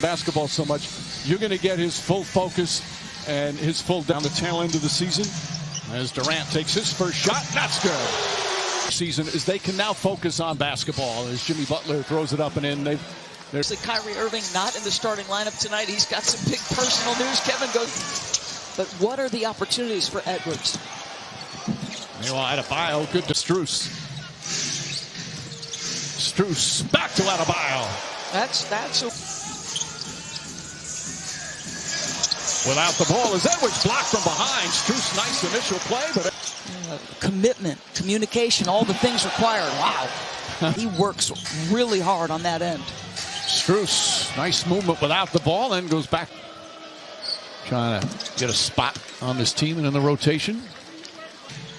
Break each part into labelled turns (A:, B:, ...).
A: basketball so much, you're going to get his full focus and his full down the tail end of the season. As Durant takes his first shot, that's good. Season is they can now focus on basketball as Jimmy Butler throws it up and in.
B: There's Kyrie Irving not in the starting lineup tonight. He's got some big personal news. Kevin goes, but what are the opportunities for Edwards?
A: Meanwhile, Adebayo, good to Strus. Strus back to Adebayo.
B: That's a...
A: Without the ball is Edwards, blocked from behind. Strus, nice initial play, but
B: commitment, communication, all the things required. Wow. He works really hard on that end.
A: Strus, nice movement without the ball, then goes back. Trying to get a spot on this team and in the rotation. And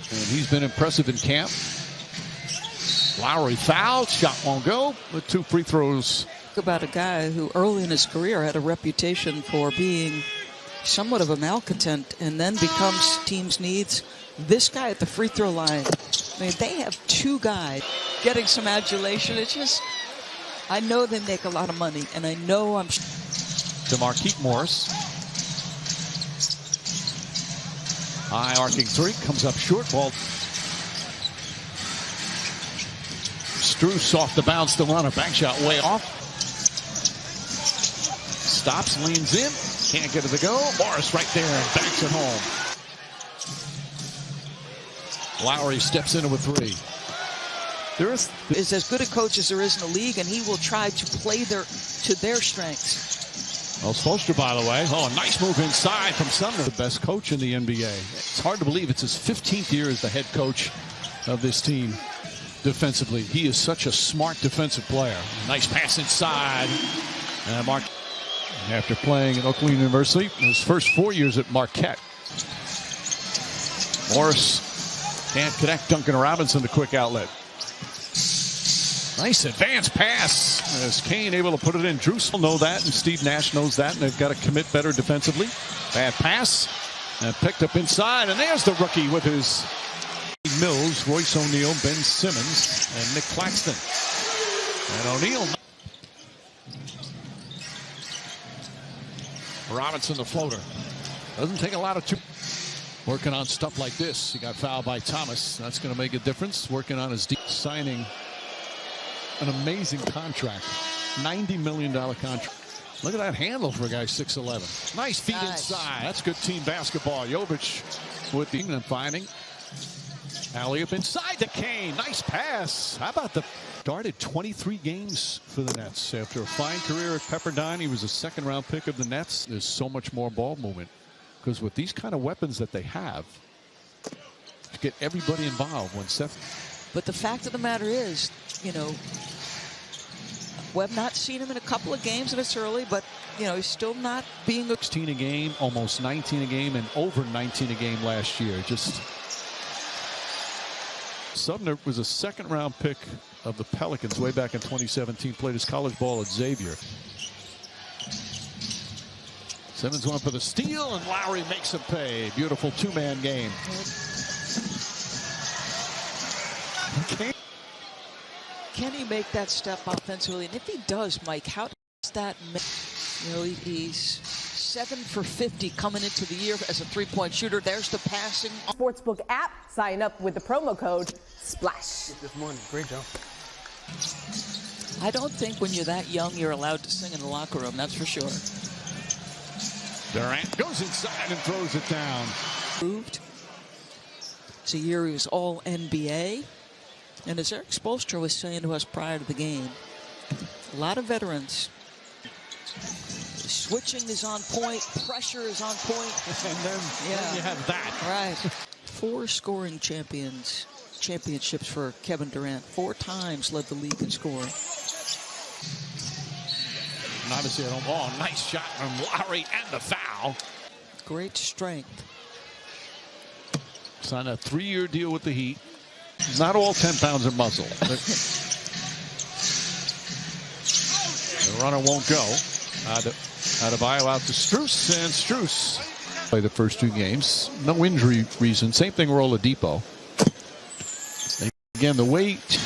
A: he's been impressive in camp. Lowry fouled, shot won't go, with 2 free throws.
B: Talk about a guy who early in his career had a reputation for being somewhat of a malcontent and then becomes team's needs. This guy at the free throw line, I mean, they have 2 guys getting some adulation. It's just, I know they make a lot of money, and I know I'm...
A: To Marquise Morris. High arcing 3, comes up short. Ball. Strus off the bounce, the runner. Bank shot way off. Stops, leans in. Can't get it to go. Morris right there and banks it home. Lowry steps into a 3. There is
B: as good a coach as there is in the league, and he will try to play to their strengths.
A: Well, Spoelstra, by the way, a nice move inside from Sumner. The best coach in the NBA. It's hard to believe it's his 15th year as the head coach of this team defensively. He is such a smart defensive player. Nice pass inside. And Mark, after playing at Oakland University, his first 4 years at Marquette. Morris can't connect. Duncan Robinson, the quick outlet. Nice advanced pass. As Kane able to put it in. Drusel know that, and Steve Nash knows that, and they've got to commit better defensively. Bad pass. And picked up inside, and there's the rookie with his Mills, Royce O'Neal, Ben Simmons, and Nick Claxton. And O'Neal. Robinson, the floater. Doesn't take a lot of working on stuff like this. He got fouled by Thomas. That's going to make a difference. Working on his signing an amazing contract. $90 million contract. Look at that handle for a guy 6'11". Nice feet inside. That's good team basketball. Jovic with the finding. Alley-up inside the Kane. Nice pass. How about the... Started 23 games for the Nets. After a fine career at Pepperdine, he was a second-round pick of the Nets. There's so much more ball movement. Because with these kind of weapons that they have, to get everybody involved when Seth...
B: But the fact of the matter is, you know, we've not seen him in a couple of games, and it's early, but, you know, he's still not being...
A: 16 a game, almost 19 a game, and over 19 a game last year. Just... Sumner was a second-round pick of the Pelicans way back in 2017. Played his college ball at Xavier. Simmons went for the steal, and Lowry makes him pay. Beautiful 2-man game.
B: Can he make that step offensively? And if he does, Mike, how does that make... You know, he's 7 for 50 coming into the year as a 3-point shooter. There's the passing.
C: Sportsbook app. Sign up with the promo code SPLASH.
D: This morning. Great job.
B: I don't think when you're that young, you're allowed to sing in the locker room. That's for sure.
A: Durant goes inside and throws it down.
B: Moved. It's a year he was all NBA. And as Eric Spoelstra was saying to us prior to the game, a lot of veterans. Switching is on point. Pressure is on point.
A: And then you have that.
B: Right. 4 scoring championships for Kevin Durant. 4 times led the league in scoring.
A: And obviously, nice shot from Lowry and the foul.
B: Great strength.
A: Signed a 3-year deal with the Heat. Not all 10 pounds of muscle. The runner won't go. Adebayo out to Strus, and Strus play the first 2 games. No injury reason. Same thing, Oladipo. Again, the weight.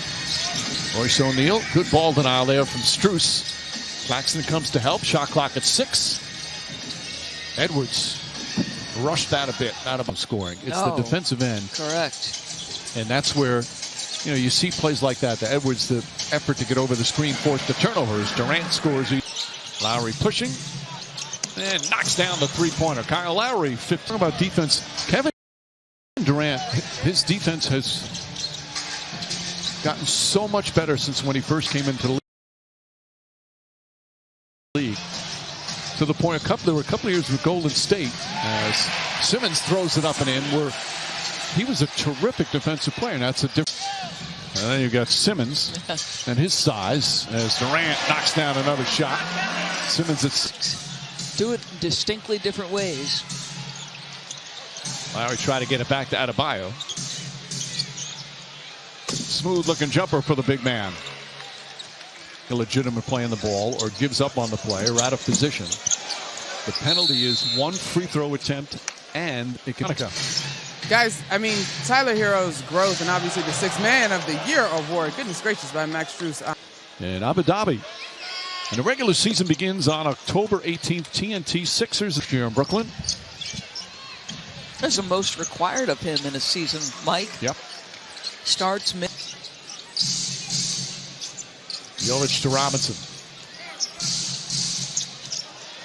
A: Royce O'Neal, good ball denial there from Strus. Claxton comes to help. Shot clock at 6. Edwards rushed that a bit out of scoring. It's the defensive end.
B: Correct.
A: And that's where, you see plays like that. The Edwards, the effort to get over the screen, forced the turnovers. Durant scores. Lowry pushing and knocks down the three-pointer. Kyle Lowry, 15. About defense. Kevin Durant, his defense has gotten so much better since when he first came into the league. To the point, there were a couple of years with Golden State as Simmons throws it up and in, where he was a terrific defensive player. And that's a different. And then you got Simmons and his size as Durant knocks down another shot. Simmons
B: do it distinctly different ways.
A: Lowry tried to get it back to Adebayo. Smooth looking jumper for the big man. Illegitimate play on the ball, or gives up on the play, or out of position. The penalty is 1 free throw attempt, and it can go.
D: Guys, I mean, Tyler Hero's growth, and obviously the Sixth Man of the Year award, goodness gracious, by Max Strus.
A: In Abu Dhabi. And the regular season begins on October 18th. TNT Sixers here in Brooklyn.
B: That's the most required of him in a season, Mike.
A: Yep.
B: Starts mid.
A: Jovic to Robinson.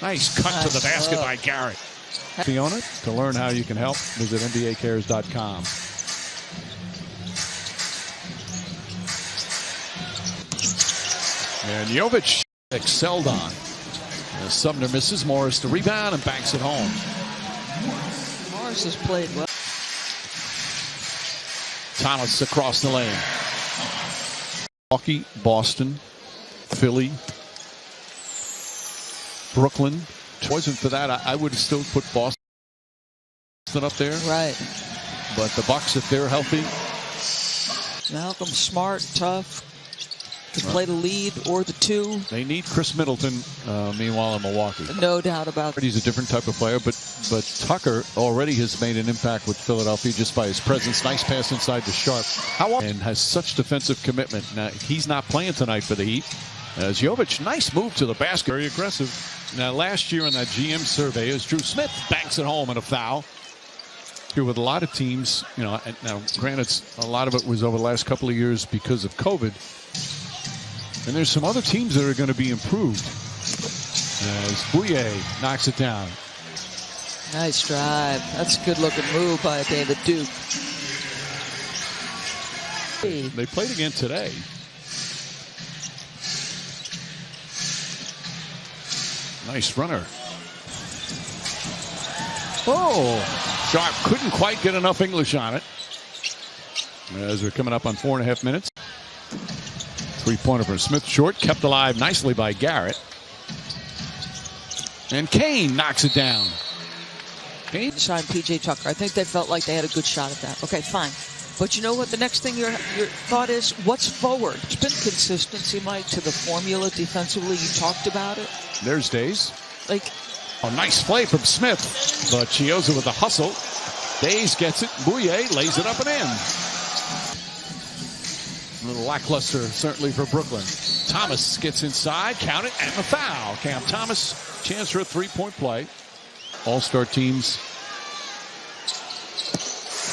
A: Nice cut to the basket by Garrett. Fiona, to learn how you can help, visit NBAcares.com. And Jovic excelled on. As Sumner misses, Morris to rebound and banks it home.
B: Morris has played well.
A: Thomas across the lane. Milwaukee, Boston, Philly, Brooklyn. If it wasn't for that, I would have still put Boston up there.
B: Right.
A: But the Bucks, if they're healthy.
B: Malcolm, smart, tough. Can play the lead or the 2.
A: They need Chris Middleton, meanwhile, in Milwaukee.
B: No doubt about it.
A: He's a different type of player, but Tucker already has made an impact with Philadelphia just by his presence. Nice pass inside to Sharp. And has such defensive commitment. Now, he's not playing tonight for the Heat. As Jovic, nice move to the basket. Very aggressive. Now, last year in that GM survey, as Drew Smith banks it home and a foul. Here with a lot of teams, now granted, a lot of it was over the last couple of years because of COVID. And there's some other teams that are going to be improved. As Bouye knocks it down.
B: Nice drive. That's a good-looking move by David Duke.
A: They played again today. Nice runner. Oh, Sharp couldn't quite get enough English on it. As we're coming up on 4.5 minutes. Three-pointer for Smith, short, kept alive nicely by Garrett. And Kane knocks it down. Kane
B: signed P.J. Tucker. I think they felt like they had a good shot at that. Okay, fine. But you know what? The next thing your thought is, what's forward? It's been consistency, Mike, to the formula defensively. You talked about it.
A: There's Days.
B: Like,
A: a nice play from Smith, but Chioza with the hustle. Days gets it. Bouye lays it up and in. A little lackluster, certainly, for Brooklyn. Thomas gets inside, count it, and the foul. Cam Thomas, chance for a three-point play. All-star teams.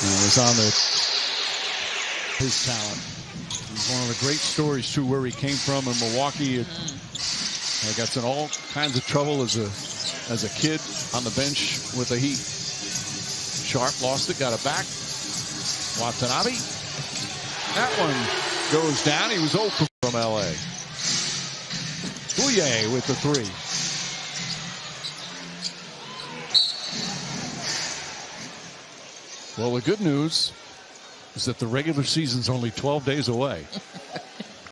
A: He was on his talent. He's one of the great stories, too, where he came from in Milwaukee. He got in all kinds of trouble as a kid on the bench with the Heat. Sharp lost it, got it back. Watanabe. That one goes down. He was 0 from L.A. Bouye with the 3. Well, the good news is that the regular season's only 12 days away.